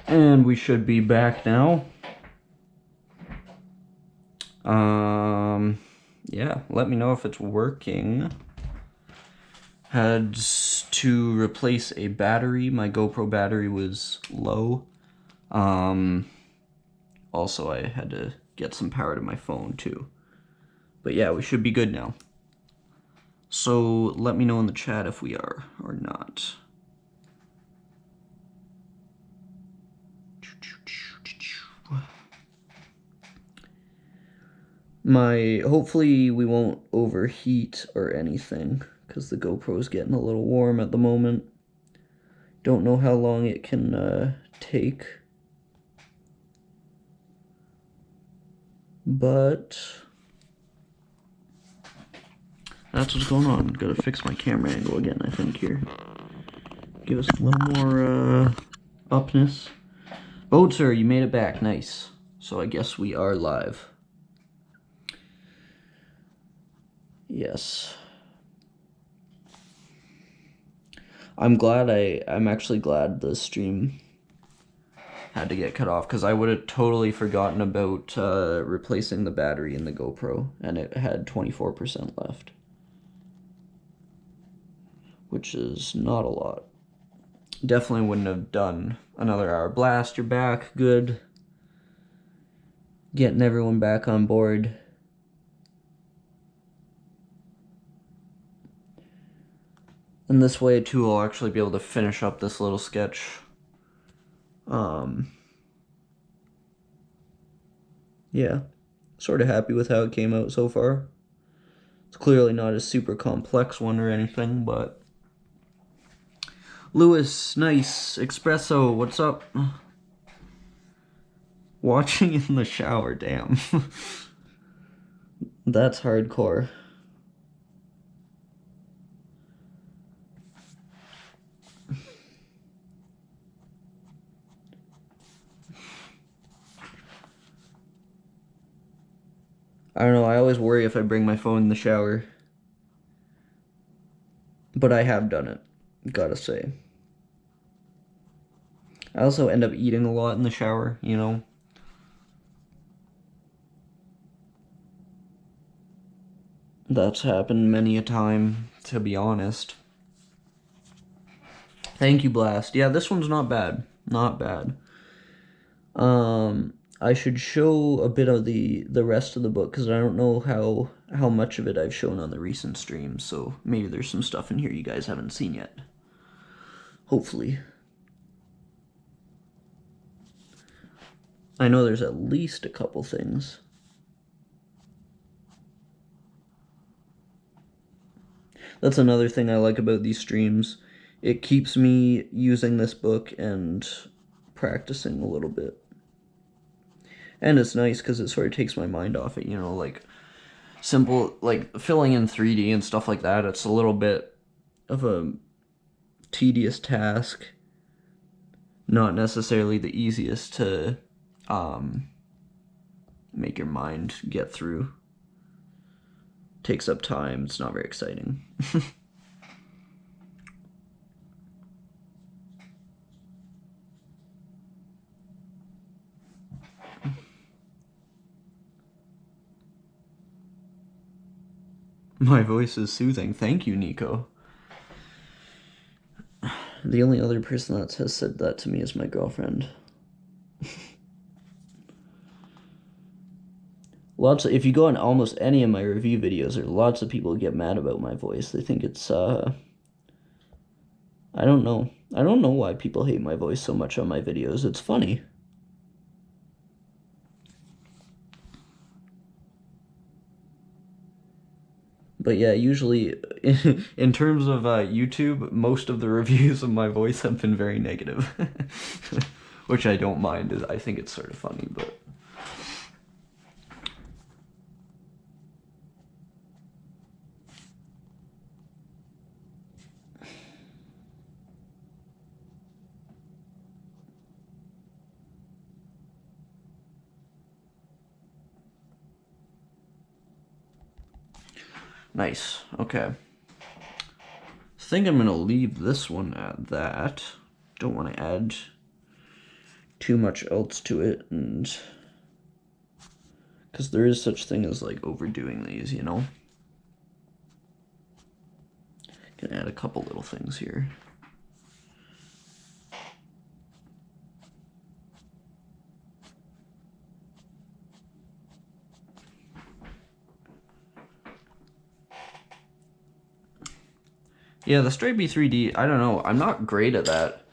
And we should be back now. Yeah, let me know if it's working. Had to replace a battery. My GoPro battery was low. Also, I had to get some power to my phone too. But yeah, we should be good now. So let me know in the chat if we are or not. Hopefully we won't overheat or anything, because the GoPro's getting a little warm at the moment. Don't know how long it can take. But that's what's going on. Gotta fix my camera angle again, I think, here. Give us a little more upness. Boatser, you made it back. Nice. So I guess we are live. Yes. I'm actually glad the stream had to get cut off, because I would have totally forgotten about replacing the battery in the GoPro, and it had 24% left, which is not a lot. Definitely wouldn't have done another hour. Blast, you're back. Good. Getting everyone back on board. And this way, too, I'll actually be able to finish up this little sketch. Yeah, sort of happy with how it came out so far. It's clearly not a super complex one or anything, but... Lewis, nice. Espresso, what's up? Watching in the shower, damn. That's hardcore. I don't know, I always worry if I bring my phone in the shower. But I have done it, gotta say. I also end up eating a lot in the shower, you know? That's happened many a time, to be honest. Thank you, Blast. Yeah, this one's not bad. Not bad. I should show a bit of the rest of the book, because I don't know how much of it I've shown on the recent streams, so maybe there's some stuff in here you guys haven't seen yet. Hopefully. I know there's at least a couple things. That's another thing I like about these streams. It keeps me using this book and practicing a little bit. And it's nice because it sort of takes my mind off it, you know, like simple, like filling in 3D and stuff like that. It's a little bit of a tedious task. Not necessarily the easiest to make your mind get through. Takes up time. It's not very exciting. My voice is soothing. Thank you, Nico. The only other person that has said that to me is my girlfriend. If you go on almost any of my review videos, there are lots of people who get mad about my voice. They think it's, I don't know. I don't know why people hate my voice so much on my videos. It's funny. But yeah, usually, in terms of YouTube, most of the reviews of my voice have been very negative. Which I don't mind. I think it's sort of funny, but... Nice. Okay. I think I'm going to leave this one at that. Don't want to add too much else to it, and because there is such thing as like overdoing these, you know. Can add a couple little things here. Yeah, the straight B3D, I don't know. I'm not great at that.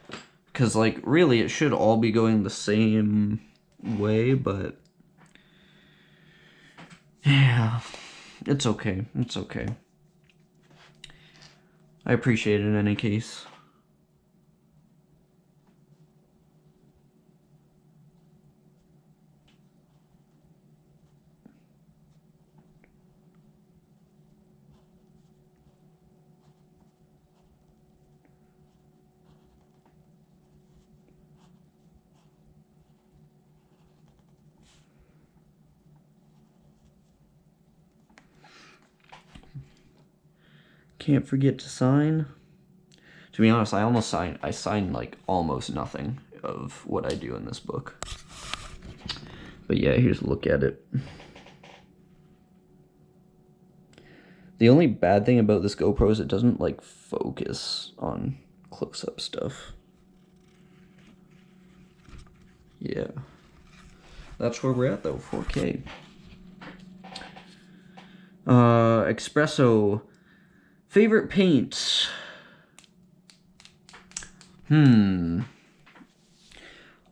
Because, like, really, it should all be going the same way, but... yeah, it's okay. It's okay. I appreciate it in any case. Can't forget to sign. To be honest, I sign like almost nothing of what I do in this book. But yeah, here's a look at it. The only bad thing about this GoPro is it doesn't like focus on close-up stuff. Yeah. That's where we're at though, 4K. Espresso. Favorite paints?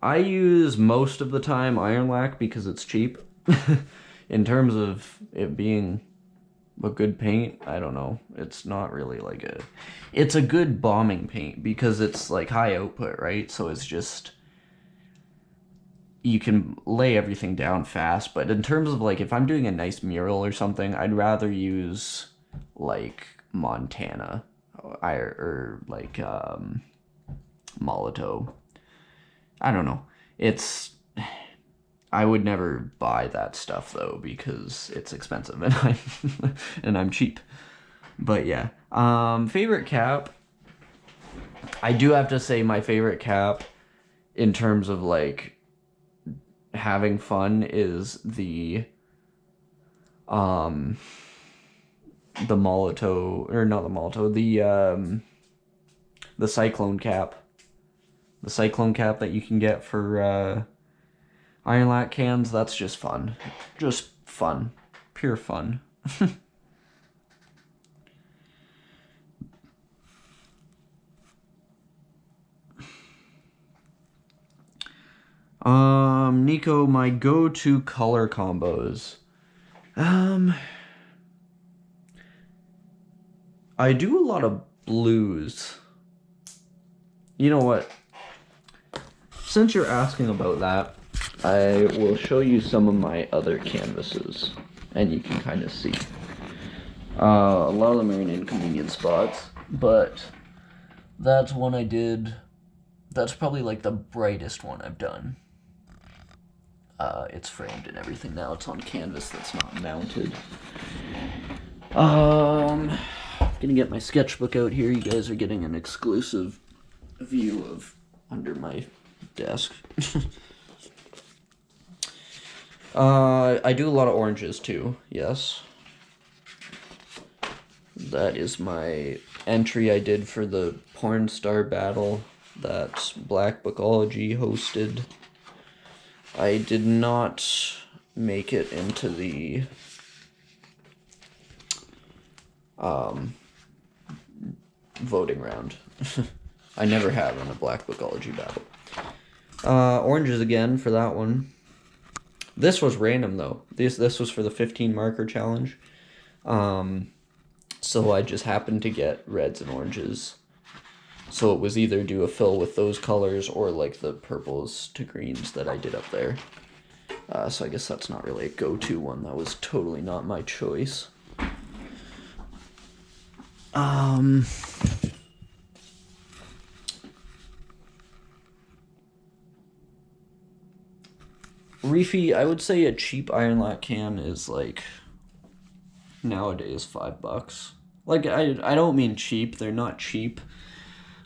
I use most of the time iron lac because it's cheap. In terms of it being a good paint, I don't know. It's not really like a... It's a good bombing paint because it's like high output, right? So it's just... You can lay everything down fast, but in terms of like if I'm doing a nice mural or something, I'd rather use like Montana or like Molotov. I don't know. I would never buy that stuff though because it's expensive and I'm cheap. But yeah. Favorite cap. I do have to say my favorite cap in terms of like having fun is the Molotov, or not the Molotov, the Cyclone cap. The Cyclone cap that you can get for iron lac cans, that's just fun. Just fun. Pure fun. Nico, my go-to color combos. I do a lot of blues. You know what? Since you're asking about that, I will show you some of my other canvases, and you can kind of see. A lot of them are in inconvenient spots, but that's one I did. That's probably like the brightest one I've done. It's framed and everything now. It's on canvas that's not mounted. Gonna get my sketchbook out here. You guys are getting an exclusive view of under my desk. I do a lot of oranges too, yes. That is my entry I did for the porn star battle that Black Bookology hosted. I did not make it into the voting round. I never have in a Black Bookology battle. Oranges again for that one. This was random though. This was for the 15 marker challenge. So I just happened to get reds and oranges. So it was either do a fill with those colors or like the purples to greens that I did up there. So I guess that's not really a go-to one. That was totally not my choice. Reefy, I would say a cheap iron lac can is like nowadays $5. Like I don't mean cheap, they're not cheap.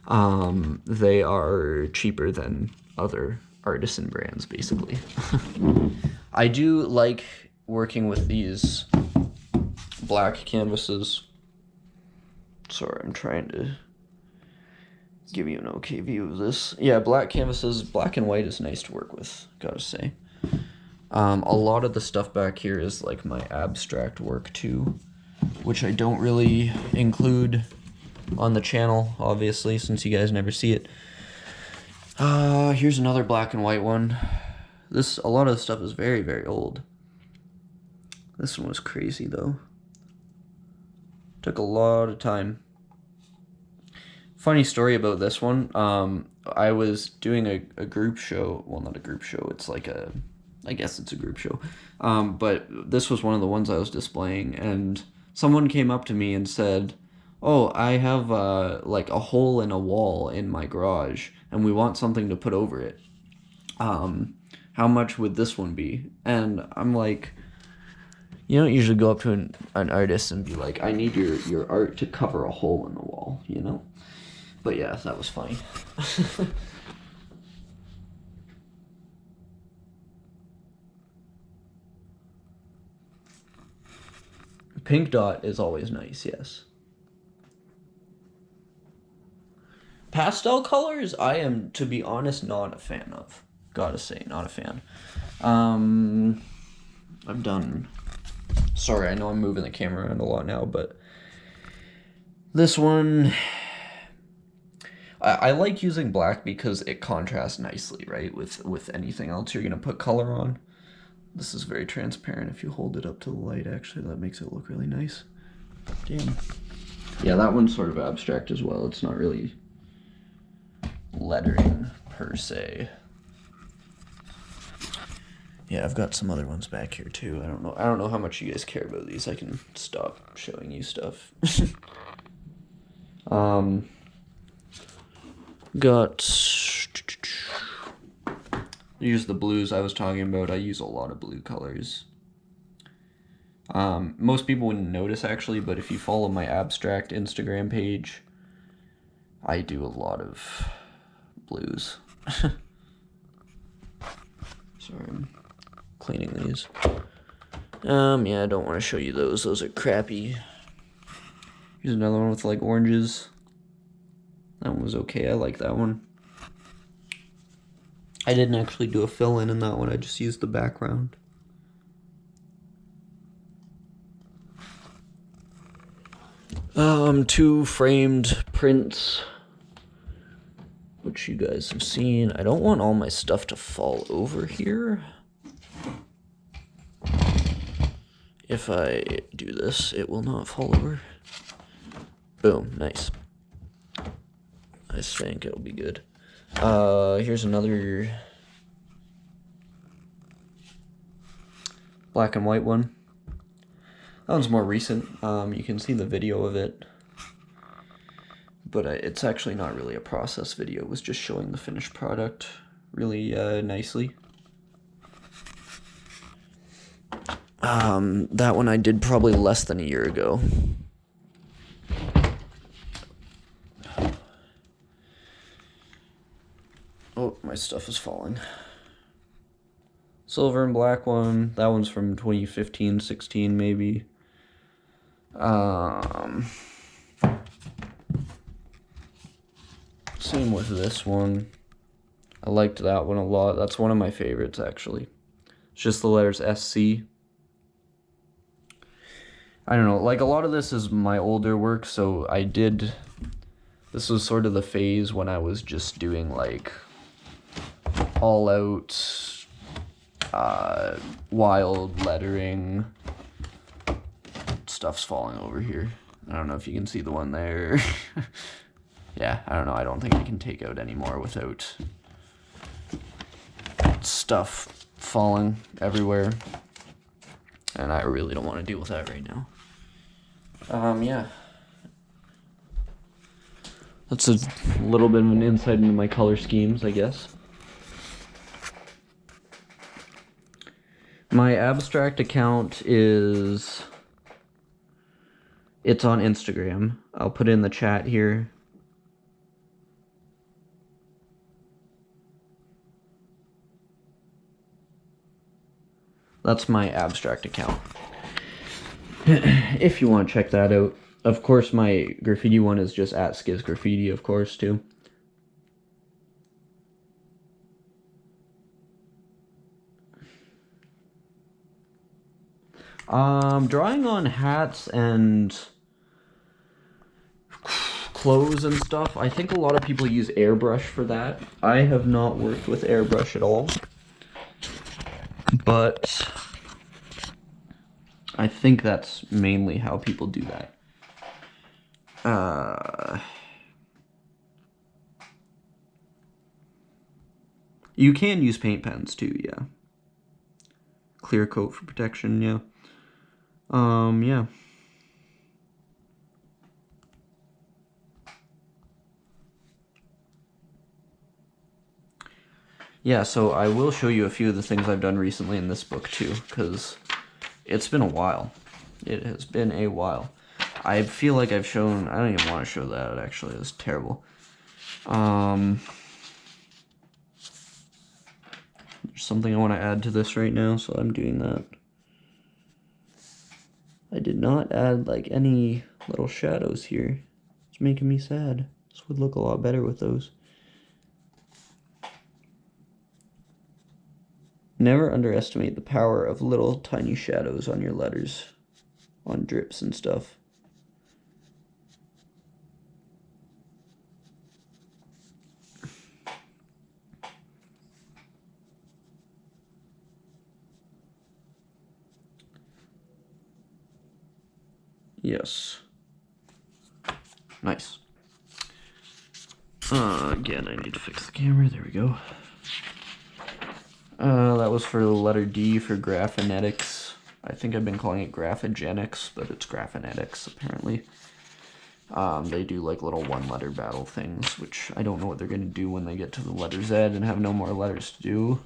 They are cheaper than other artisan brands, basically. I do like working with these black canvases. Sorry, I'm trying to give you an okay view of this. Yeah, black canvases, black and white is nice to work with, gotta say. A lot of the stuff back here is like my abstract work too, which I don't really include on the channel, obviously, since you guys never see it. Here's another black and white one. A lot of the stuff is very, very old. This one was crazy though. Took a lot of time. Funny story about this one. I was doing a group show. Well, not a group show. It's like I guess it's a group show. But this was one of the ones I was displaying, and someone came up to me and said, "Oh, I have like a hole in a wall in my garage, and we want something to put over it. How much would this one be?" And I'm like, you don't usually go up to an artist and be like, "I need your art to cover a hole in the wall," you know? But yeah, that was funny. Pink dot is always nice, yes. Pastel colors, I am, to be honest, not a fan of. Gotta say, not a fan. I'm done. Sorry, I know I'm moving the camera around a lot now, but this one, I like using black because it contrasts nicely, right? With anything else you're gonna put color on. This is very transparent. If you hold it up to the light, actually, that makes it look really nice. Damn. Yeah, that one's sort of abstract as well. It's not really lettering per se. Yeah, I've got some other ones back here too. I don't know how much you guys care about these. I can stop showing you stuff. Got use the blues I was talking about. I use a lot of blue colors. Most people wouldn't notice actually, but if you follow my abstract Instagram page, I do a lot of blues. Sorry, I'm cleaning these. Yeah, I don't want to show you those. Those are crappy. Here's another one with like oranges. That one was okay. I like that one. I didn't actually do a fill-in in that one. I just used the background. Two framed prints, which you guys have seen. I don't want all my stuff to fall over here. If I do this, it will not fall over. Boom, nice. I think it'll be good. Here's another black and white one. That one's more recent. You can see the video of it, but it's actually not really a process video. It was just showing the finished product really nicely. That one I did probably less than a year ago. Oh, my stuff is falling. Silver and black one. That one's from 2015, 16 maybe. Same with this one. I liked that one a lot. That's one of my favorites, actually. It's just the letters SC. I don't know, like a lot of this is my older work, so this was sort of the phase when I was just doing like all out wild lettering. Stuff's falling over here. I don't know if you can see the one there. Yeah, I don't know. I don't think I can take out anymore without stuff falling everywhere. And I really don't want to deal with that right now. Yeah. That's a little bit of an insight into my color schemes, I guess. My abstract account it's on Instagram. I'll put it in the chat here. That's my abstract account. If you want to check that out. Of course, my graffiti one is just at Skiz Graffiti, of course, too. Drawing on hats and clothes and stuff, I think a lot of people use airbrush for that. I have not worked with airbrush at all, but I think that's mainly how people do that. You can use paint pens too, yeah. Clear coat for protection, yeah. Yeah. Yeah, so I will show you a few of the things I've done recently in this book too, because it's been a while. It has been a while. I feel like I've shown... I don't even want to show that, actually. It's terrible. There's something I want to add to this right now, so I'm doing that. I did not add, like, any little shadows here. It's making me sad. This would look a lot better with those. Never underestimate the power of little tiny shadows on your letters, on drips and stuff. Yes. Nice. Again, I need to fix the camera. There we go. That was for the letter D for graphinetics. I think I've been calling it graphogenics, but it's graphinetics, apparently. They do, like, little one-letter battle things, which I don't know what they're going to do when they get to the letter Z and have no more letters to do.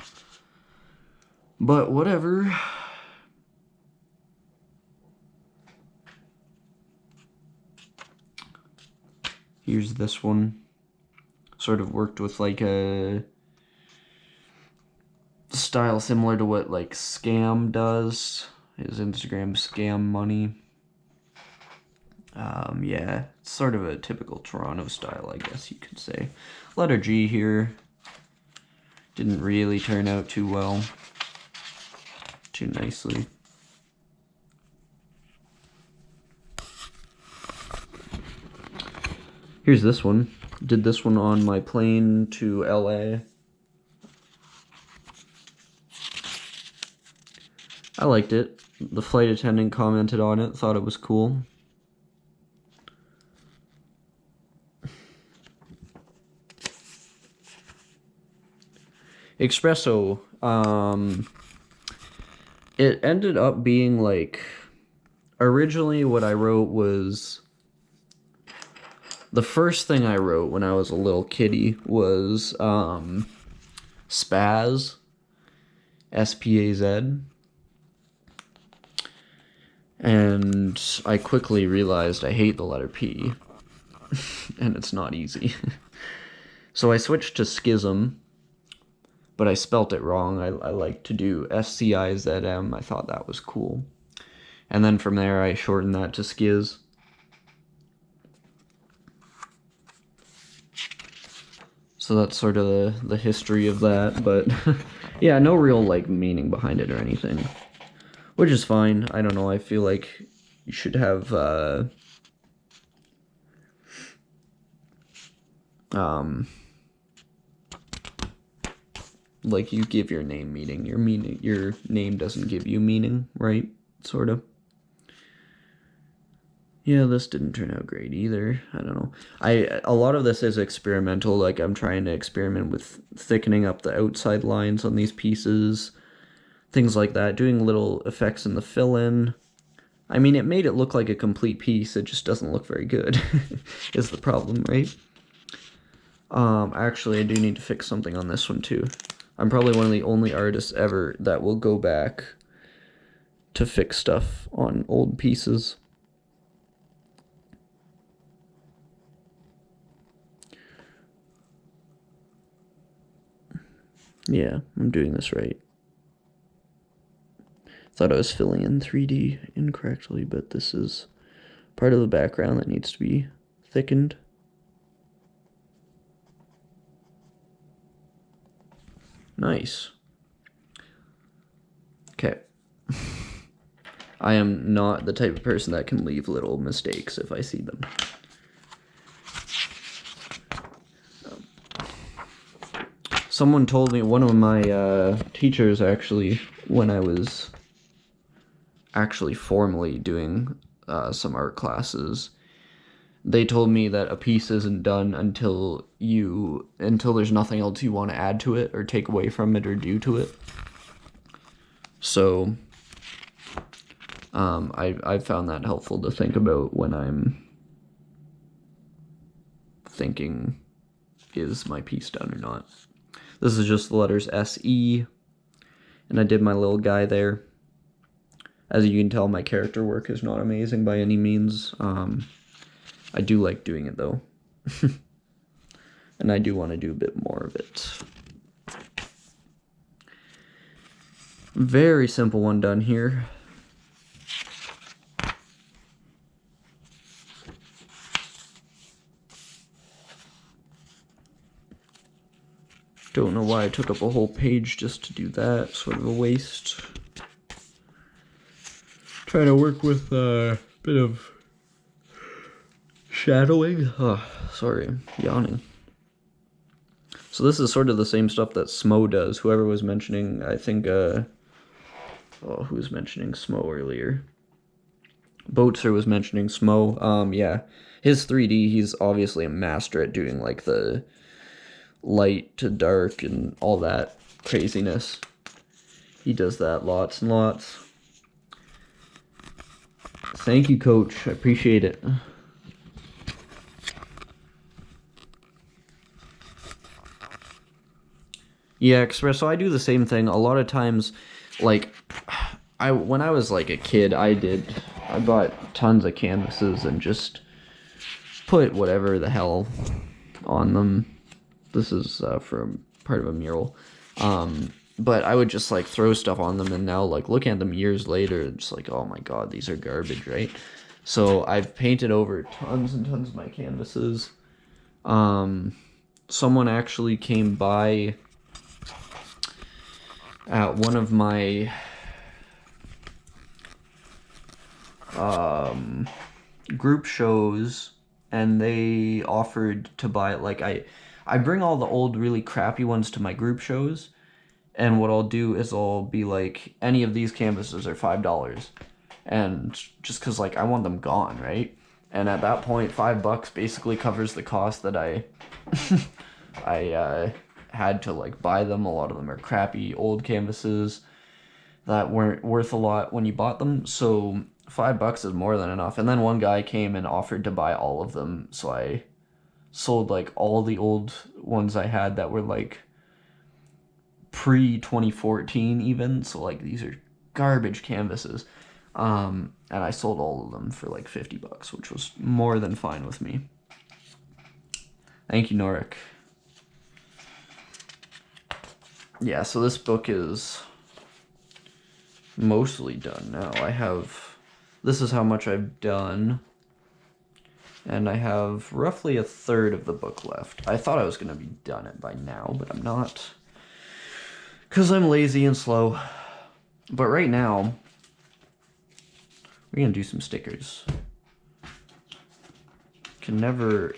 But whatever. Here's this one. Sort of worked with, like, a style similar to what, like, Scam does. His Instagram Scam Money. Yeah, it's sort of a typical Toronto style, I guess you could say. Letter G here. Didn't really turn out too well. Too nicely. Here's this one. Did this one on my plane to LA. I liked it. The flight attendant commented on it, thought it was cool. Espresso, it ended up being like, originally what I wrote was, the first thing I wrote when I was a little kiddie was, Spaz, S-P-A-Z, and I quickly realized I hate the letter P, and it's not easy. So I switched to Schism, but I spelt it wrong. I like to do S-C-I-Z-M. I thought that was cool. And then from there, I shortened that to Skiz. So that's sort of the history of that, but yeah, no real, like, meaning behind it or anything. Which is fine. I don't know, I feel like you should have, like, you give your name meaning. Your name doesn't give you meaning, right? Sort of. Yeah, this didn't turn out great either. I don't know. A lot of this is experimental. Like, I'm trying to experiment with thickening up the outside lines on these pieces. Things like that. Doing little effects in the fill-in. I mean, it made it look like a complete piece. It just doesn't look very good, is the problem, right? Actually, I do need to fix something on this one, too. I'm probably one of the only artists ever that will go back to fix stuff on old pieces. Yeah, I'm doing this right. Thought I was filling in 3D incorrectly, but this is part of the background that needs to be thickened. Nice. Okay. I am not the type of person that can leave little mistakes if I see them. Someone told me, one of my teachers actually, when I was actually formally doing some art classes, they told me that a piece isn't done until there's nothing else you want to add to it or take away from it or do to it. So I found that helpful to think about when I'm thinking, is my piece done or not? This is just the letters S-E, and I did my little guy there. As you can tell, my character work is not amazing by any means. I do like doing it though. And I do want to do a bit more of it. Very simple one done here. Don't know why I took up a whole page just to do that. Sort of a waste. Trying to work with a bit of shadowing. Oh, sorry, I'm yawning. So this is sort of the same stuff that Smo does. Whoever was mentioning, I think, who was mentioning Smo earlier? Boatser was mentioning Smo. Yeah, his 3D, he's obviously a master at doing, like, the light to dark and all that craziness. He does that lots and lots. Thank you, Coach. I appreciate it. Yeah, so I do the same thing. A lot of times, like, when I was like a kid, I bought tons of canvases and just put whatever the hell on them. This is for part of a mural. But I would just like throw stuff on them, and now like looking at them years later, it's like, oh my god, these are garbage, right? So I've painted over tons and tons of my canvases. Someone actually came by at one of my group shows, and they offered to buy, like, I bring all the old really crappy ones to my group shows, and what I'll do is I'll be like, any of these canvases are $5, and just because, like, I want them gone, right? And at that point, $5 basically covers the cost that I had to, like, buy them. A lot of them are crappy old canvases that weren't worth a lot when you bought them, so $5 is more than enough. And then one guy came and offered to buy all of them, so I sold like all the old ones I had that were like pre-2014 even, so like these are garbage canvases, and I sold all of them for like $50, which was more than fine with me. Thank you, Norik. Yeah, so this book is mostly done now. This is how much I've done, and I have roughly a third of the book left. I thought I was going to be done it by now, but I'm not, because I'm lazy and slow. But right now, we're going to do some stickers. Can never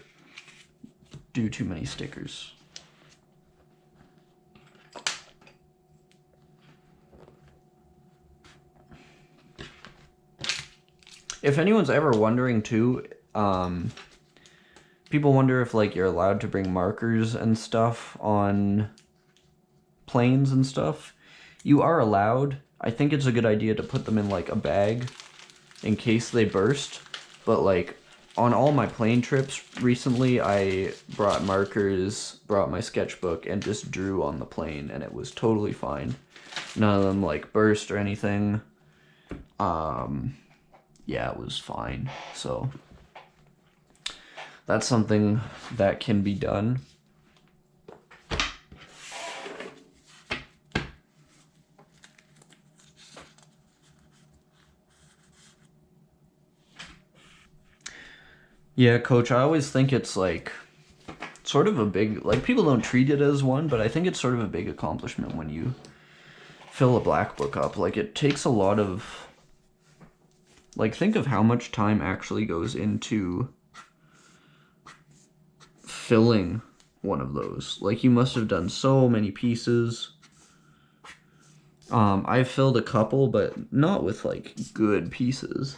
do too many stickers. If anyone's ever wondering too, people wonder if like you're allowed to bring markers and stuff on planes and stuff. You are allowed. I think it's a good idea to put them in like a bag in case they burst. But like on all my plane trips recently, I brought markers, brought my sketchbook, and just drew on the plane, and it was totally fine. None of them like burst or anything. Yeah, it was fine. So that's something that can be done. Yeah, coach, I always think it's like sort of a big, like people don't treat it as one, but I think it's sort of a big accomplishment when you fill a black book up. Like it takes a lot of, like think of how much time actually goes into filling one of those. Like you must have done so many pieces. I've filled a couple, but not with like good pieces.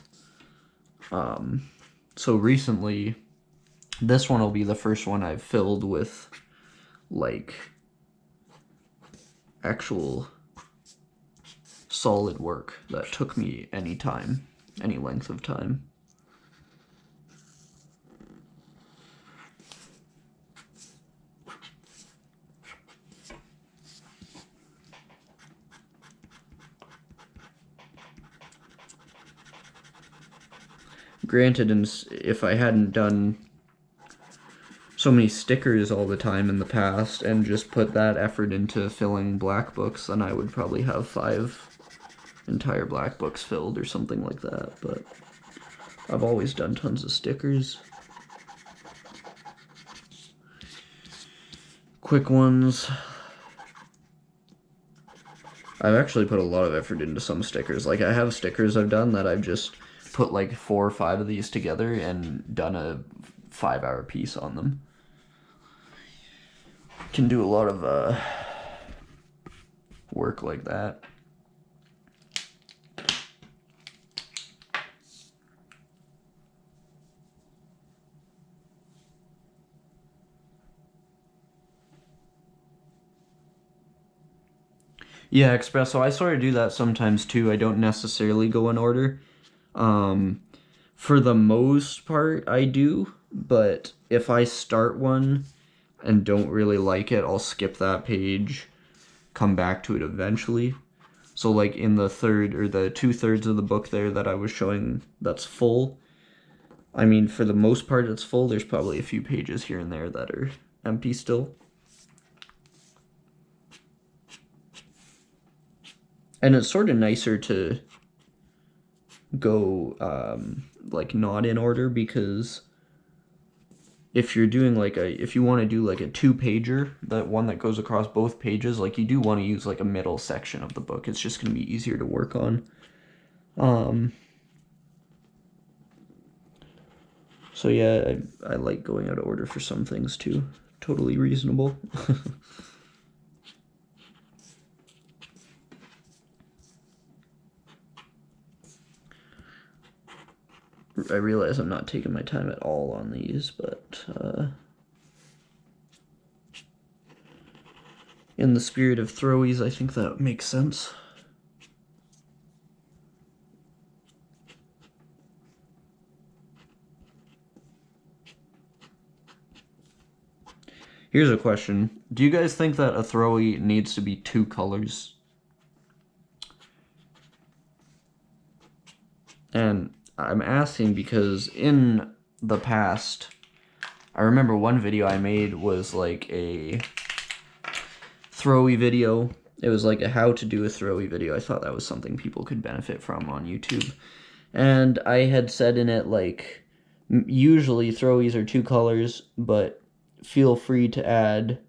So recently, this one will be the first one I've filled with like actual solid work that took me any time, any length of time. Granted, if I hadn't done so many stickers all the time in the past and just put that effort into filling black books, then I would probably have 5 entire black books filled or something like that. But I've always done tons of stickers. Quick ones. I've actually put a lot of effort into some stickers. Like I have stickers I've done that I've just put like 4 or 5 of these together and done a 5-hour piece on them. Can do a lot of work like that. Yeah, espresso. I sort of do that sometimes too. I don't necessarily go in order. For the most part, I do, but if I start one and don't really like it, I'll skip that page, come back to it eventually. So like in the third or the 2/3 of the book there that I was showing that's full, I mean, for the most part it's full. There's probably a few pages here and there that are empty still. And it's sort of nicer to go like not in order, because if you're doing like if you want to do like a 2-pager, that one that goes across both pages, like you do want to use like a middle section of the book. It's just going to be easier to work on. So yeah, I like going out of order for some things too. Totally reasonable. I realize I'm not taking my time at all on these, but in the spirit of throwies, I think that makes sense. Here's a question. Do you guys think that a throwy needs to be 2 colors? And I'm asking because in the past, I remember one video I made was like a throwy video. It was like a how to do a throwy video. I thought that was something people could benefit from on YouTube. And I had said in it like, usually throwies are 2 colors, but feel free to add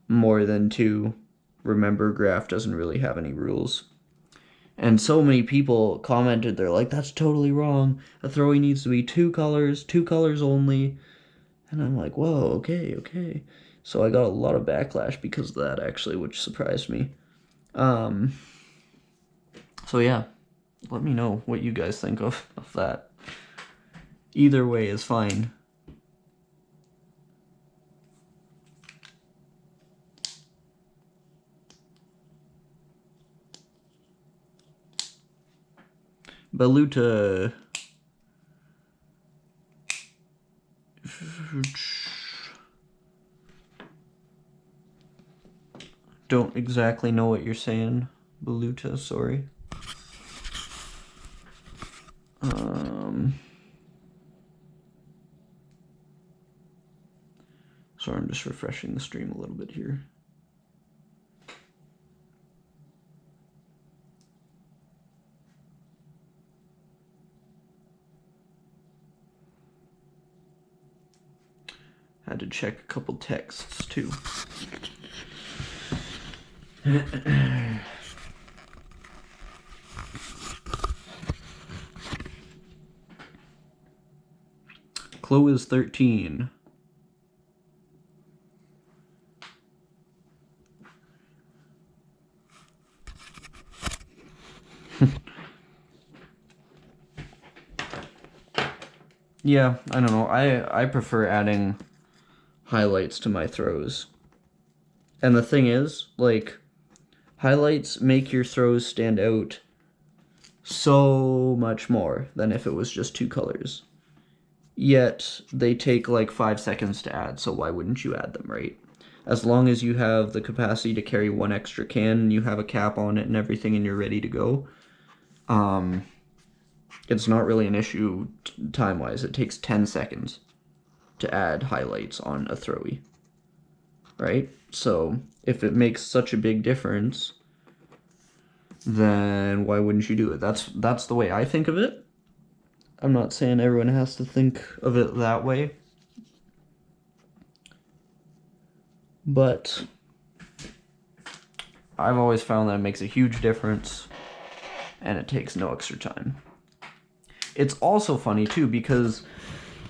more than 2. Remember, graph doesn't really have any rules. And so many people commented, they're like, that's totally wrong. A throwy needs to be 2 colors only. And I'm like, whoa, okay. So I got a lot of backlash because of that, actually, which surprised me. So yeah, let me know what you guys think of that. Either way is fine. Baluta. Don't exactly know what you're saying, Baluta, sorry. Sorry, I'm just refreshing the stream a little bit here. to check a couple texts too. Chloe is 13. Yeah, I don't know. I prefer adding highlights to my throws. And the thing is, like, highlights make your throws stand out so much more than if it was just 2 colors. Yet, they take like 5 seconds to add, so why wouldn't you add them, right? As long as you have the capacity to carry 1 extra can, and you have a cap on it and everything, and you're ready to go, it's not really an issue time-wise. It takes 10 seconds to add highlights on a throwy, right? So if it makes such a big difference, then why wouldn't you do it? That's the way I think of it. I'm not saying everyone has to think of it that way, but I've always found that it makes a huge difference, and it takes no extra time. It's also funny too because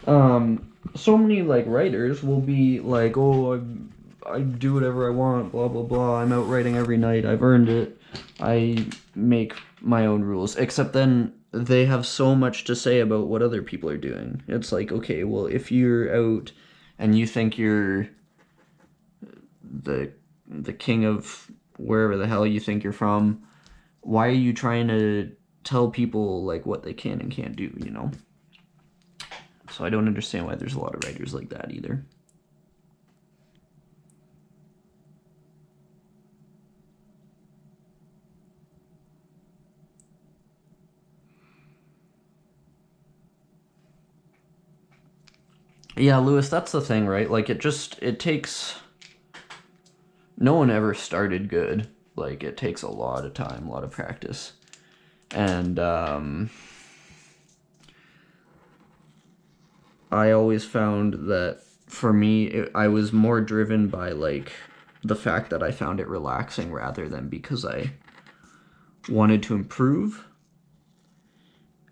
so many like writers will be like, oh, I do whatever I want, blah blah blah, I'm out writing every night, I've earned it, I make my own rules. Except then they have so much to say about what other people are doing. It's like, okay, well, if you're out and you think you're the king of wherever the hell you think you're from, why are you trying to tell people like what they can and can't do, you know? So I don't understand why there's a lot of writers like that either. Yeah, Lewis, that's the thing, right? Like, it takes... No one ever started good. Like, it takes a lot of time, a lot of practice. And, I always found that, for me, I was more driven by, like, the fact that I found it relaxing rather than because I wanted to improve.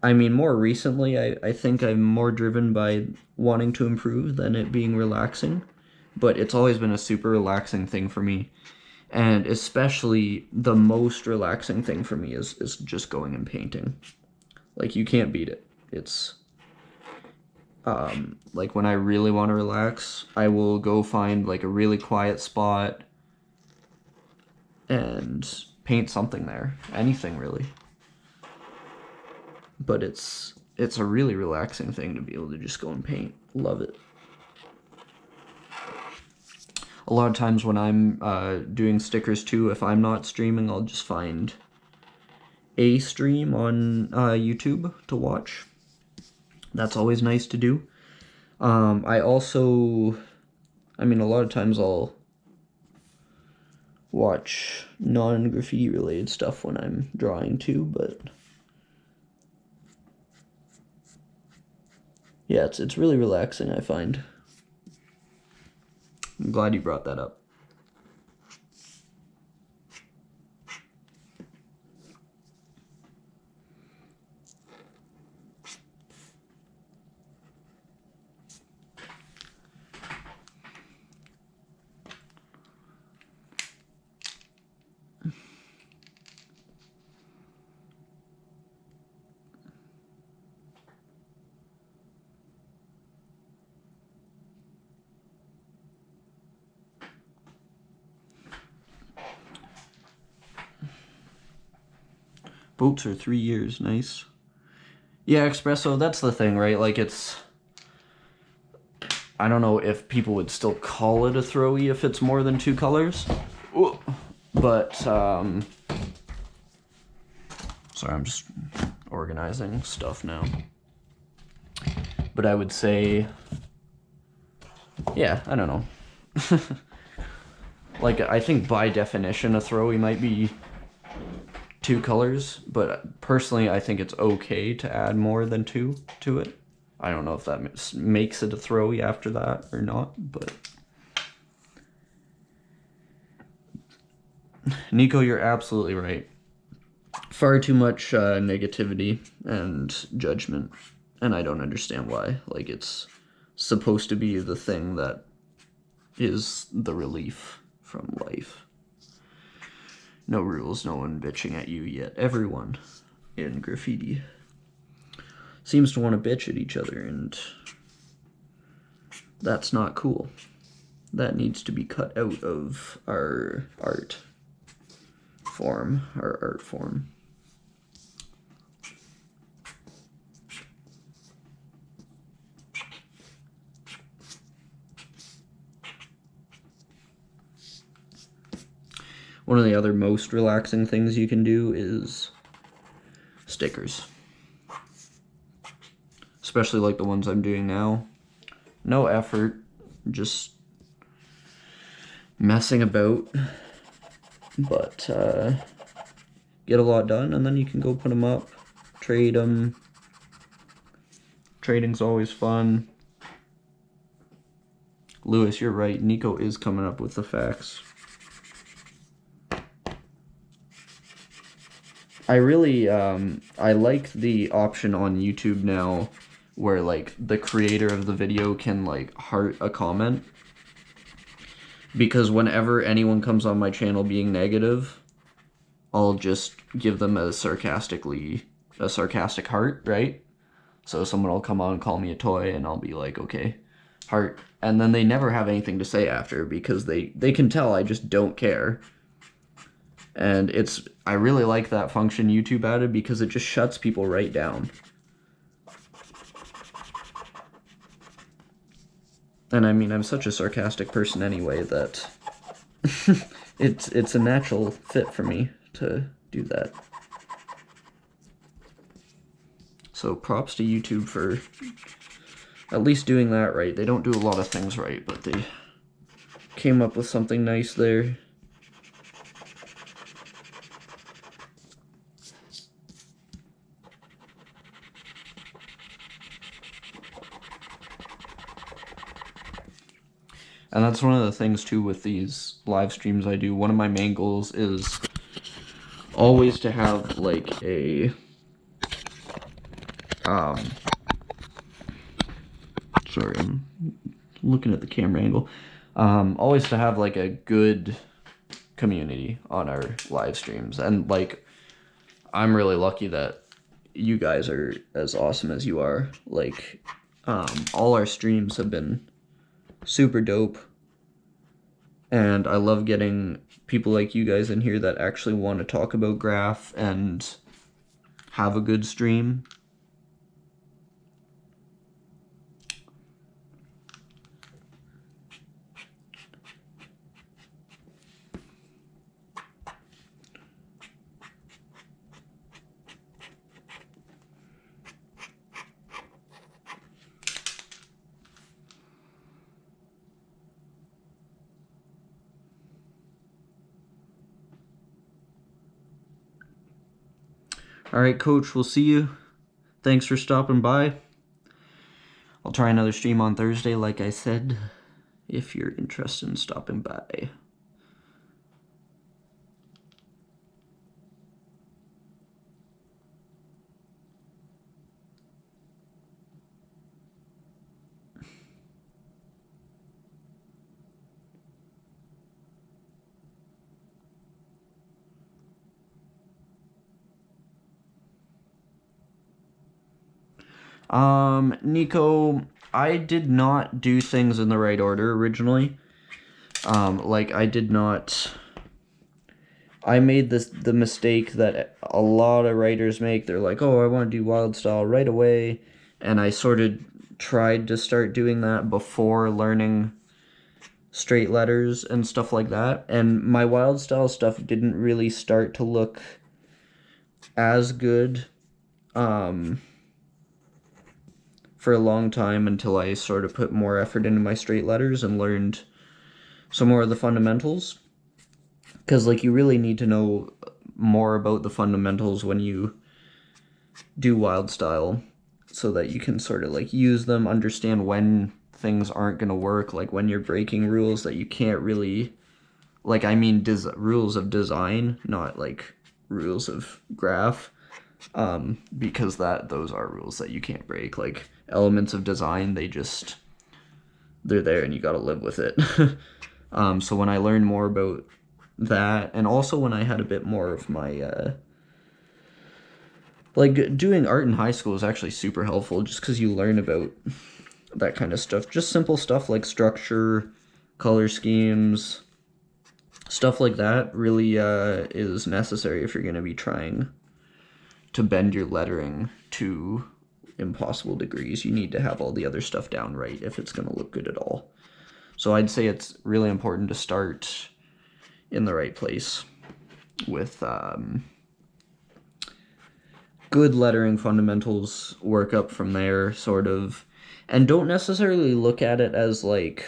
I mean, more recently, I think I'm more driven by wanting to improve than it being relaxing. But it's always been a super relaxing thing for me. And especially the most relaxing thing for me is just going and painting. Like, you can't beat it. It's, like, when I really want to relax, I will go find, like, a really quiet spot and paint something there. Anything, really. But it's a really relaxing thing to be able to just go and paint. Love it. A lot of times when I'm doing stickers too, if I'm not streaming, I'll just find a stream on YouTube to watch. That's always nice to do. I also, I mean, a lot of times I'll watch non-graffiti related stuff when I'm drawing too, but yeah, it's really relaxing, I find. I'm glad you brought that up. Boats are 3 years, nice. Yeah, espresso, that's the thing, right? Like, it's... I don't know if people would still call it a throwy if it's more than 2 colors. But, sorry, I'm just organizing stuff now. But I would say... Yeah, I don't know. Like, I think by definition a throwy might be 2 colors, but personally I think it's okay to add more than 2 to it. I don't know if that makes it a throwy after that or not, but... Nico, you're absolutely right. Far too much negativity and judgment, and I don't understand why. Like, it's supposed to be the thing that is the relief from life. No rules, no one bitching at you yet. Everyone in graffiti seems to want to bitch at each other, and that's not cool. That needs to be cut out of our art form. One of the other most relaxing things you can do is stickers. Especially like the ones I'm doing now. No effort, just messing about, but get a lot done, and then you can go put them up, trade them. Trading's always fun. Lewis, you're right. Nico is coming up with the facts. I really, I like the option on YouTube now where, like, the creator of the video can, like, heart a comment. Because whenever anyone comes on my channel being negative, I'll just give them a sarcastic heart, right? So someone will come on and call me a toy, and I'll be like, okay, heart. And then they never have anything to say after, because they can tell I just don't care. And I really like that function YouTube added, because it just shuts people right down. And I mean, I'm such a sarcastic person anyway that it's a natural fit for me to do that. So props to YouTube for at least doing that right. They don't do a lot of things right, but they came up with something nice there. And that's one of the things too with these live streams I do. One of my main goals is always to have like a sorry, I'm looking at the camera angle. Always to have like a good community on our live streams. And like, I'm really lucky that you guys are as awesome as you are. Like, all our streams have been super dope, and I love getting people like you guys in here that actually want to talk about graph and have a good stream. Alright, Coach, we'll see you. Thanks for stopping by. I'll try another stream on Thursday, like I said, if you're interested in stopping by. Nico, I did not do things in the right order originally. Like, I made the mistake that a lot of writers make. They're like, oh, I want to do wild style right away. And I sort of tried to start doing that before learning straight letters and stuff like that. And my wild style stuff didn't really start to look as good, for a long time, until I sort of put more effort into my straight letters and learned some more of the fundamentals. Because, like, you really need to know more about the fundamentals when you do wild style. so that you can sort of like use them, understand when things aren't going to work, like when you're breaking rules that you can't really, like, I mean rules of design, not like rules of graph, because those are rules that you can't break. Like elements of design, they're there and you got to live with it. So when I learned more about that, and also when I had a bit more of my like doing art in high school is actually super helpful, just because you learn about that kind of stuff. Just simple stuff like structure, color schemes, stuff like that really is necessary if you're going to be trying to bend your lettering to impossible degrees. You need to have all the other stuff down right if it's going to look good at all. So I'd say it's really important to start in the right place with good lettering fundamentals, work up from there, sort of, and don't necessarily look at it as like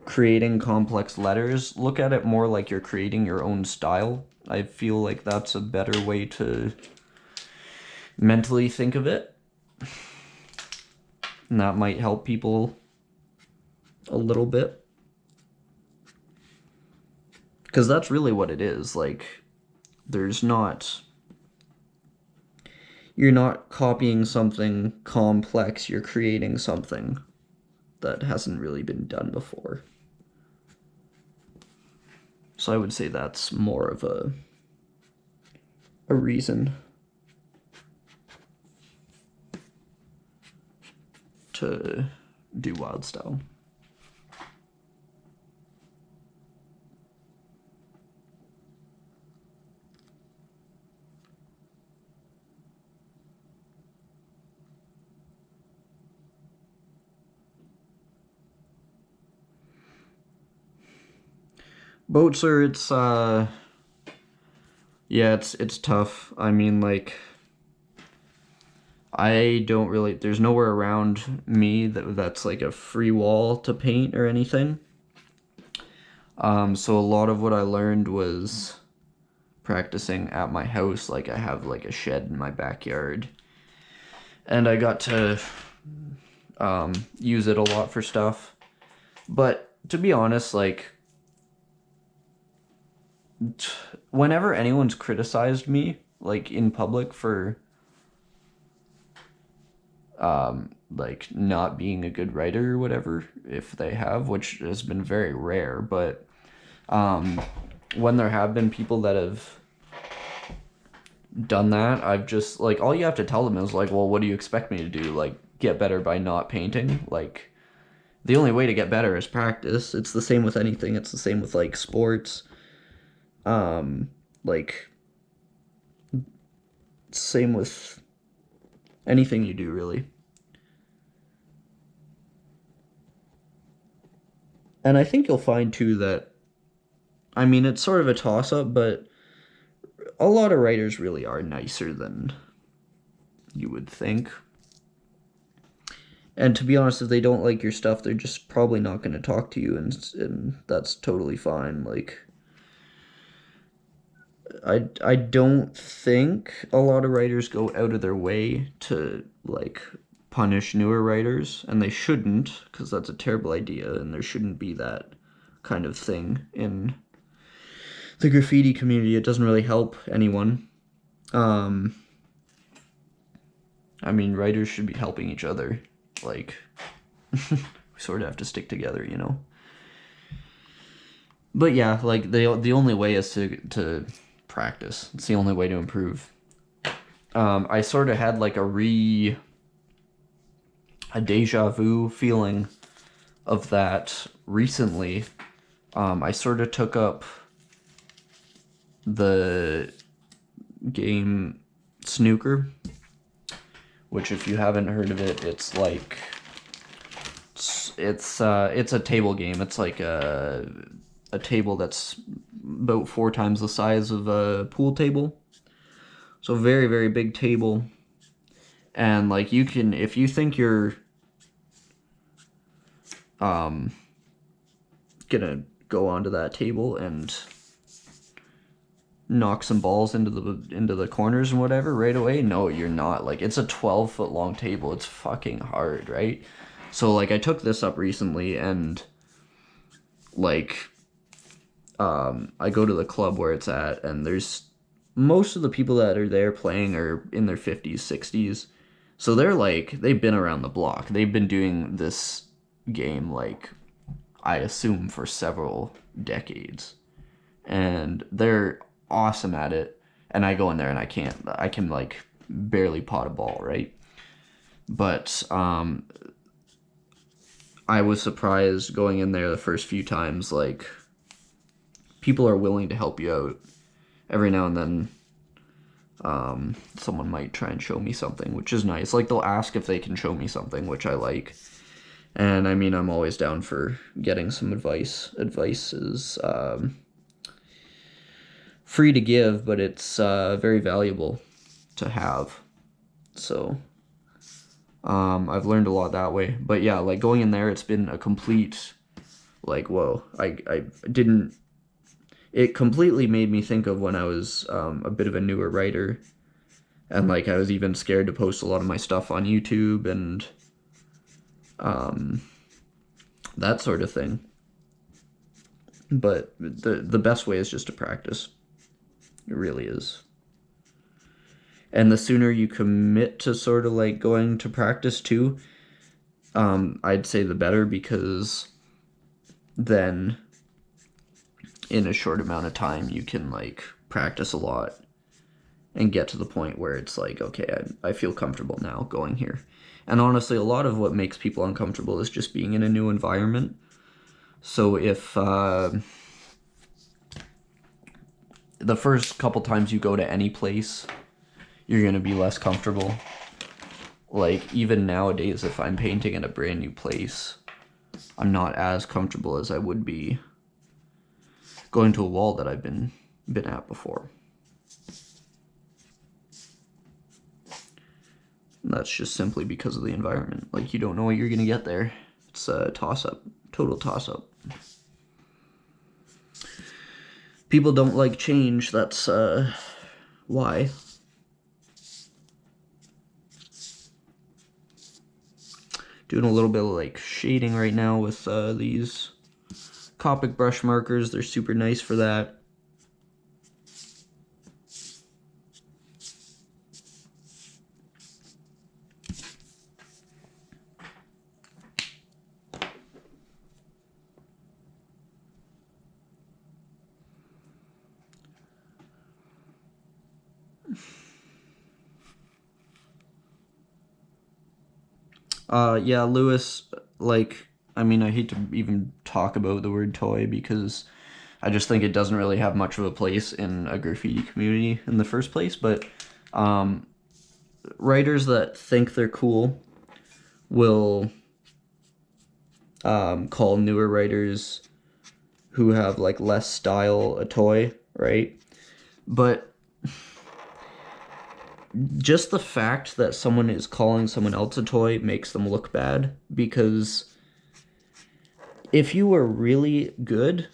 creating complex letters. Look at it more like you're creating your own style. I feel like that's a better way to mentally think of it, and that might help people a little bit, because that's really what it is. Like, you're not copying something complex, you're creating something that hasn't really been done before. So I would say that's more of a reason to do wild style. Boats are, yeah, it's tough. I mean, like, I don't really, there's nowhere around me that's like a free wall to paint or anything. So a lot of what I learned was practicing at my house. Like, I have like a shed in my backyard, and I got to use it a lot for stuff. But to be honest, like, whenever anyone's criticized me, like, in public for like not being a good writer or whatever, if they have, which has been very rare, but when there have been people that have done that, I've just, like, all you have to tell them is like, well, what do you expect me to do? Like, get better by not painting? Like, the only way to get better is practice. It's the same with anything. It's the same with like sports. Like, same with anything you do, really. And I think you'll find too that, I mean, it's sort of a toss-up, but a lot of writers really are nicer than you would think. And to be honest, if they don't like your stuff, they're just probably not going to talk to you, and that's totally fine. Like, I don't think a lot of writers go out of their way to, like, punish newer writers, and they shouldn't, because that's a terrible idea, and there shouldn't be that kind of thing in the graffiti community. It doesn't really help anyone. I mean, writers should be helping each other. Like, we sort of have to stick together, you know? But yeah, like, the only way is to practice. It's the only way to improve. I sort of had like a deja vu feeling of that recently. I sort of took up the game Snooker, which, if you haven't heard of it, it's like, it's a table game. It's like a table that's about 4 times the size of a pool table. So very, very big table. And like, you can, if you think you're gonna go onto that table and knock some balls into the corners and whatever right away. No, you're not. Like, it's a 12-foot long table. It's fucking hard, right? So like I took this up recently, and like I go to the club where it's at, and there's most of the people that are there playing are in their 50s, 60s. So they're like, they've been around the block. They've been doing this game, like, I assume for several decades. And they're awesome at it. And I go in there and I can like barely pot a ball, right? But I was surprised going in there the first few times, like, people are willing to help you out. Every now and then, someone might try and show me something, which is nice. Like, they'll ask if they can show me something, which I like. And I mean, I'm always down for getting some advice. Advice is free to give, but it's very valuable to have. So I've learned a lot that way. But yeah, like, going in there, it's been a complete, like, whoa. I didn't... It completely made me think of when I was a bit of a newer writer. And, like, I was even scared to post a lot of my stuff on YouTube and that sort of thing. But the best way is just to practice. It really is. And the sooner you commit to sort of like going to practice too, I'd say the better, because then in a short amount of time you can like practice a lot and get to the point where it's like, okay, I feel comfortable now going here. And honestly, a lot of what makes people uncomfortable is just being in a new environment. So if the first couple times you go to any place, you're going to be less comfortable. Like, even nowadays, if I'm painting in a brand new place, I'm not as comfortable as I would be going to a wall that I've been at before. And that's just simply because of the environment. Like, you don't know what you're going to get there. It's a toss-up. Total toss-up. People don't like change. That's why. Doing a little bit of like shading right now with these Copic brush markers. They're super nice for that. Yeah, Lewis, like, I mean, I hate to even talk about the word toy because I just think it doesn't really have much of a place in a graffiti community in the first place, but writers that think they're cool will call newer writers who have, like, less style a toy, right? But just the fact that someone is calling someone else a toy makes them look bad, because if you were really good,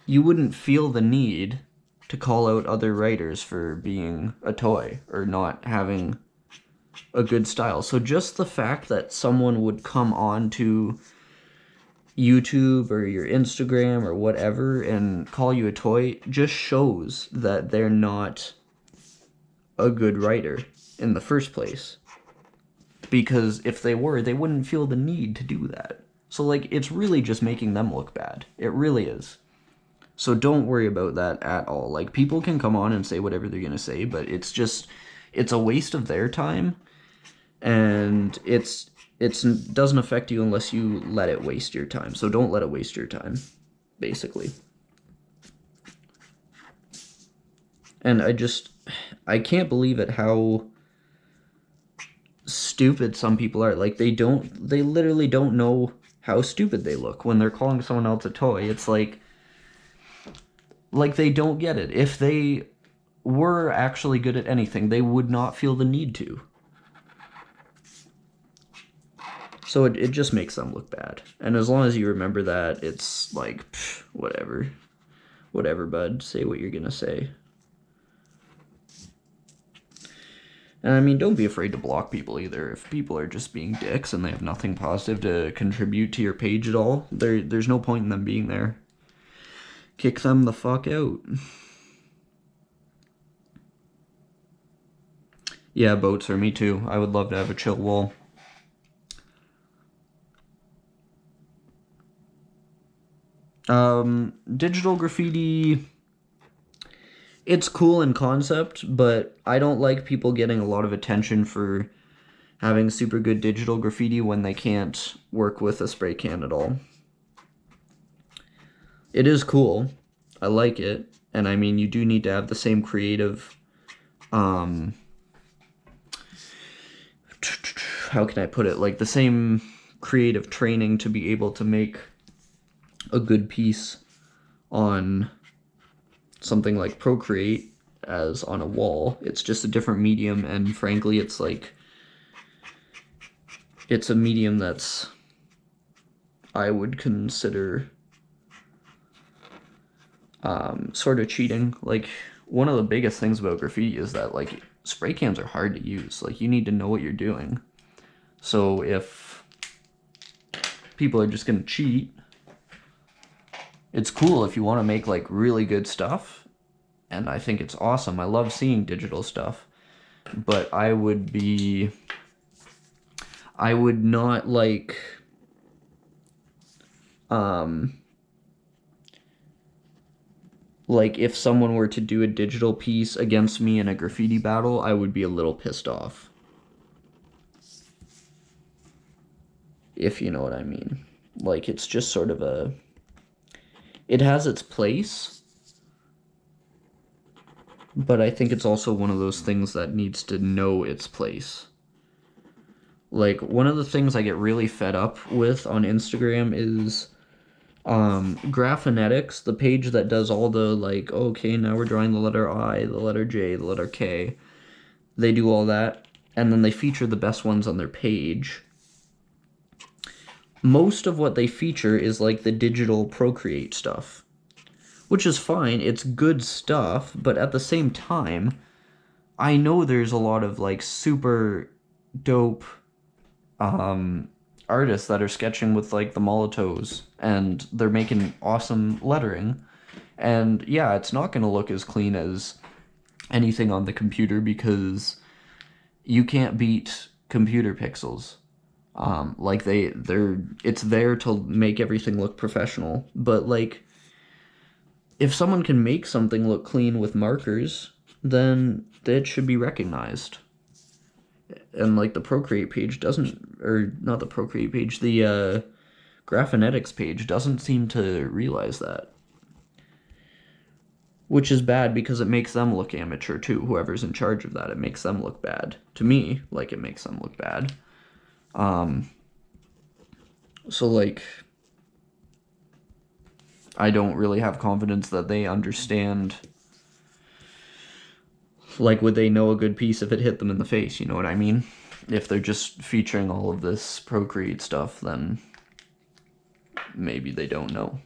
you wouldn't feel the need to call out other writers for being a toy or not having a good style. So just the fact that someone would come on to YouTube or your Instagram or whatever and call you a toy just shows that they're not a good writer in the first place. Because if they were, they wouldn't feel the need to do that. So, like, it's really just making them look bad. It really is. So don't worry about that at all. Like, people can come on and say whatever they're gonna say, but it's a waste of their time, and it doesn't affect you unless you let it waste your time. So don't let it waste your time, basically. And I can't believe it how stupid some people are. Like, they literally don't know how stupid they look when they're calling someone else a toy. It's like they don't get it. If they were actually good at anything, they would not feel the need to. So it just makes them look bad. And as long as you remember that, it's like, pff, whatever. Whatever, bud. Say what you're gonna say. And I mean, don't be afraid to block people either. If people are just being dicks and they have nothing positive to contribute to your page at all, there's no point in them being there. Kick them the fuck out. Yeah, boats, or me too. I would love to have a chill wall. Digital graffiti, it's cool in concept, but I don't like people getting a lot of attention for having super good digital graffiti when they can't work with a spray can at all. It is cool. I like it. And I mean, you do need to have the same creative, how can I put it? Like the same creative training to be able to make a good piece on something like Procreate as on a wall. It's just a different medium, and frankly, it's like, it's a medium that's, I would consider sort of cheating. Like, one of the biggest things about graffiti is that, like, spray cans are hard to use. Like, you need to know what you're doing. So if people are just gonna cheat, it's cool if you want to make like really good stuff, and I think it's awesome. I love seeing digital stuff, but I would not like if someone were to do a digital piece against me in a graffiti battle, I would be a little pissed off. If you know what I mean. Like, it's just sort of a, it has its place, but I think it's also one of those things that needs to know its place. Like, one of the things I get really fed up with on Instagram is Graphinetics, the page that does all the, like, okay, now we're drawing the letter I, the letter J, the letter K. They do all that, and then they feature the best ones on their page. Most of what they feature is like the digital Procreate stuff, which is fine. It's good stuff, but at the same time, I know there's a lot of like super dope artists that are sketching with like the Molotovs, and they're making awesome lettering. And yeah, it's not going to look as clean as anything on the computer because you can't beat computer pixels. Like it's there to make everything look professional. But like, if someone can make something look clean with markers, then it should be recognized. And like the Procreate page doesn't, or not the Procreate page, the Graphinetics page doesn't seem to realize that. Which is bad because it makes them look amateur too. Whoever's in charge of that, it makes them look bad. To me, like, it makes them look bad. So like, I don't really have confidence that they understand, like, would they know a good piece if it hit them in the face, you know what I mean? If they're just featuring all of this Procreate stuff, then maybe they don't know.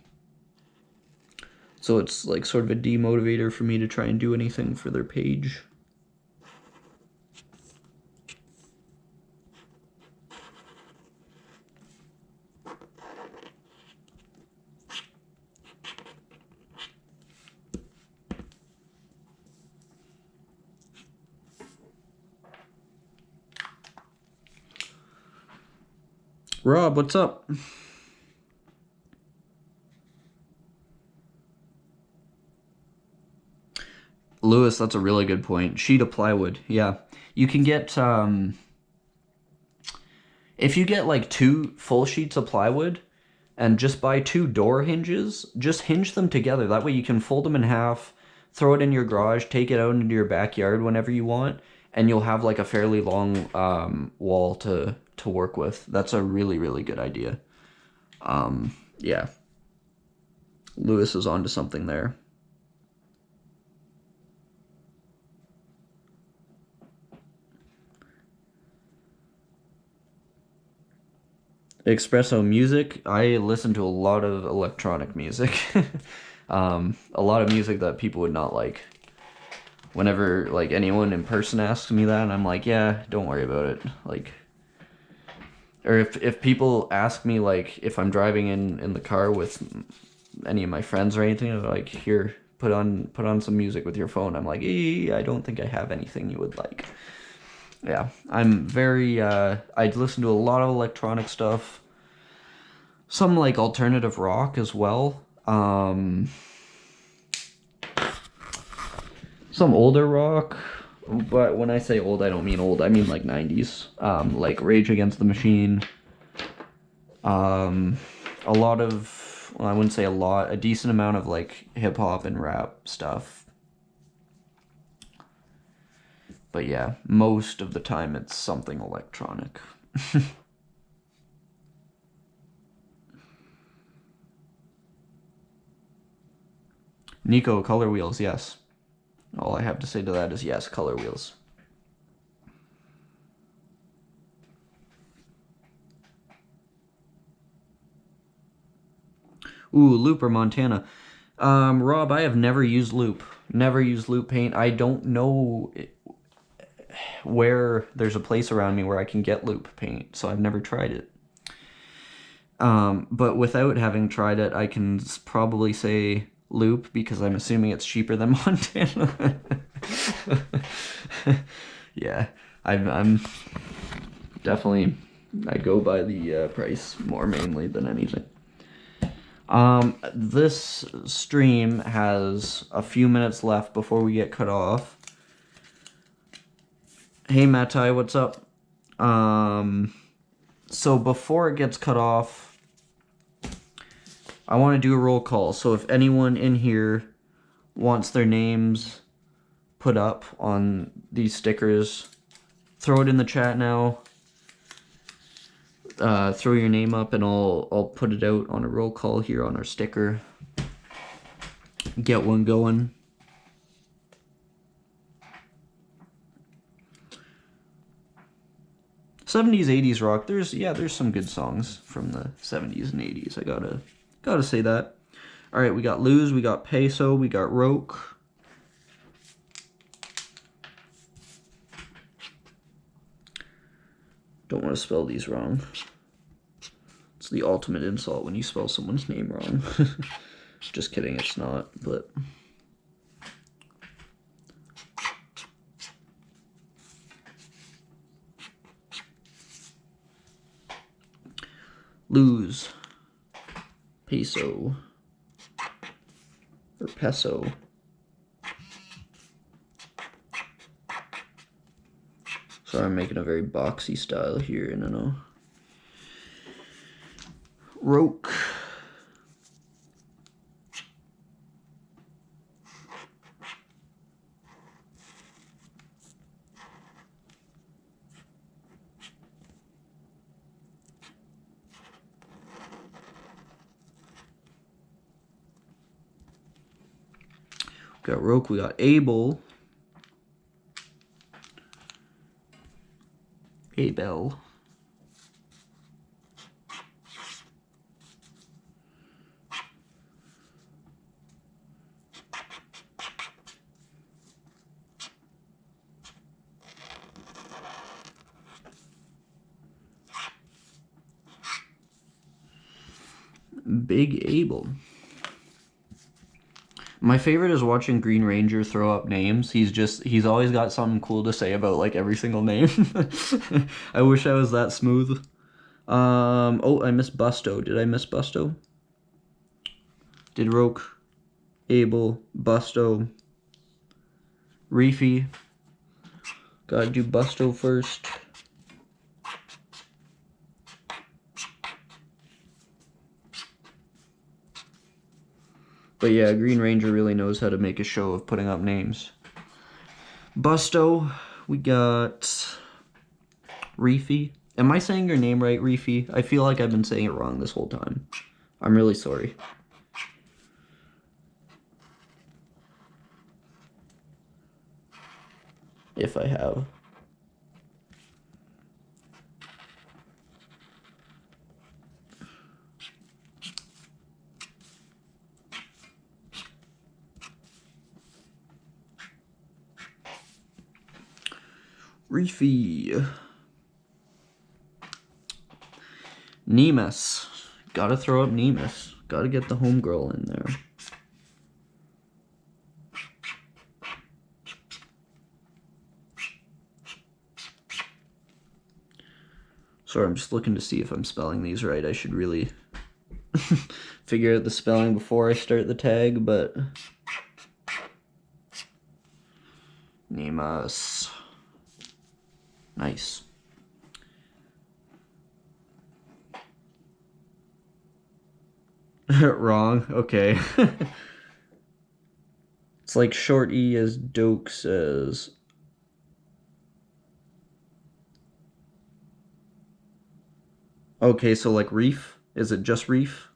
So it's like sort of a demotivator for me to try and do anything for their page. Rob, what's up? Lewis, that's a really good point. Sheet of plywood, yeah. You can get, if you get like 2 full sheets of plywood and just buy 2 door hinges, just hinge them together. That way you can fold them in half, throw it in your garage, take it out into your backyard whenever you want, and you'll have like a fairly long wall to work with. That's a really, really good idea. Yeah. Lewis is onto something there. Espresso music, I listen to a lot of electronic music. A lot of music that people would not like. whenever like anyone in person asks me that, and I'm like, yeah, don't worry about it. Like, or if people ask me like if I'm driving in the car with any of my friends or anything, they're like, here, put on some music with your phone. I'm like, I don't think I have anything you would like. Yeah, I'm very I listen to a lot of electronic stuff, some like alternative rock as well. Some older rock, but when I say old, I don't mean old. I mean like 90s. Like Rage Against the Machine. A lot of, well, I wouldn't say a lot, a decent amount of like hip hop and rap stuff. But yeah, most of the time it's something electronic. Nico, Color Wheels, yes. All I have to say to that is yes, Color Wheels. Ooh, Looper, Montana. Rob, I have never used Loop. Never used Loop Paint. I don't know where there's a place around me where I can get Loop Paint, so I've never tried it. But without having tried it, I can probably say Loop because I'm assuming it's cheaper than Montana. Yeah, I'm definitely, I go by the price more mainly than anything. This stream has a few minutes left before we get cut off. Hey Mattai, what's up? So before it gets cut off, I want to do a roll call. So if anyone in here wants their names put up on these stickers, throw it in the chat now. Throw your name up and I'll put it out on a roll call here on our sticker. Get one going. '70s, '80s rock. There's some good songs from the '70s and '80s. I gotta say that. All right, we got Luz, we got Peso, we got Roke. Don't want to spell these wrong. It's the ultimate insult when you spell someone's name wrong. Just kidding, it's not, but... Luz. Peso. Or Peso. Sorry, I'm making a very boxy style here, and I know. Roke. We got Roke, we got Abel. Abel. Big Abel. My favorite is watching Green Ranger throw up names. He's always got something cool to say about like every single name. I wish I was that smooth. Oh, I missed Busto. Did I miss Busto? Did Roke, Abel, Busto, Reefy. Gotta do Busto first. But yeah, Green Ranger really knows how to make a show of putting up names. Busto, we got Reefy. Am I saying your name right, Reefy? I feel like I've been saying it wrong this whole time. I'm really sorry. If I have. Reefy. Nemus. Gotta throw up Nemus. Gotta get the homegirl in there. Sorry, I'm just looking to see if I'm spelling these right. I should really figure out the spelling before I start the tag, but... Nemus. Nice. Wrong. Okay. It's like short E as dokes as... Okay, so like reef? Is it just reef?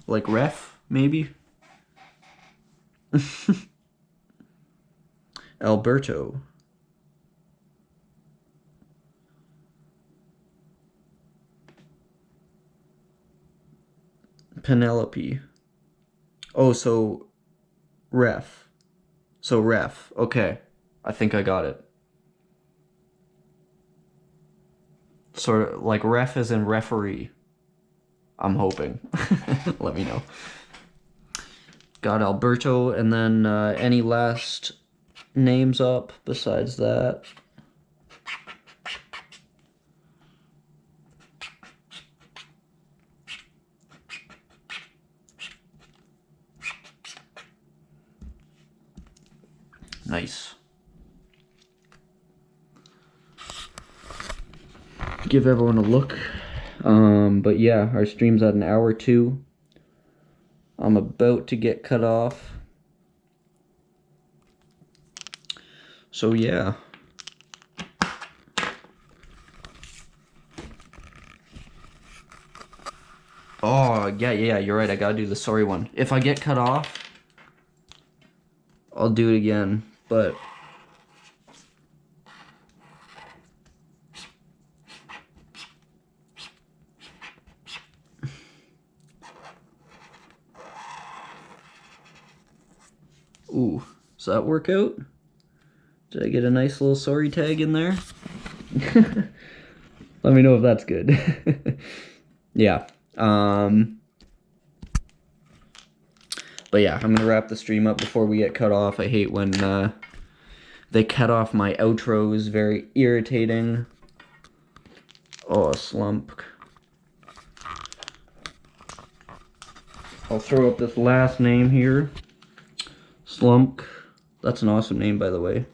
Like ref, maybe? Alberto. Penelope. Oh, so ref. So ref. Okay. I think I got it. Sort of like ref as in referee. I'm hoping. Let me know. Got Alberto, and then any last names up besides that? Nice. Give everyone a look. But yeah, our stream's at an hour 2. I'm about to get cut off. So yeah. Oh, yeah, you're right. I gotta do the sorry one. If I get cut off, I'll do it again, but... Ooh, does that work out? Did I get a nice little sorry tag in there? Let me know if that's good. Yeah. But yeah, I'm gonna wrap the stream up before we get cut off. I hate when they cut off my outros. Very irritating. Oh, slump. I'll throw up this last name here. Slump. That's an awesome name, by the way.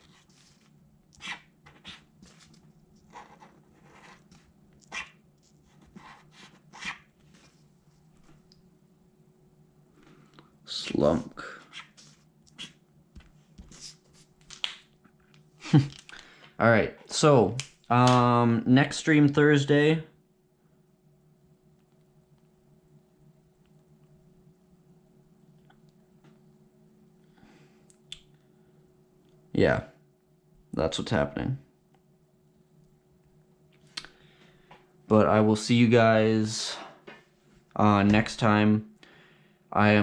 Slump. All right, so next stream Thursday. Yeah, that's what's happening. But I will see you guys next time. I am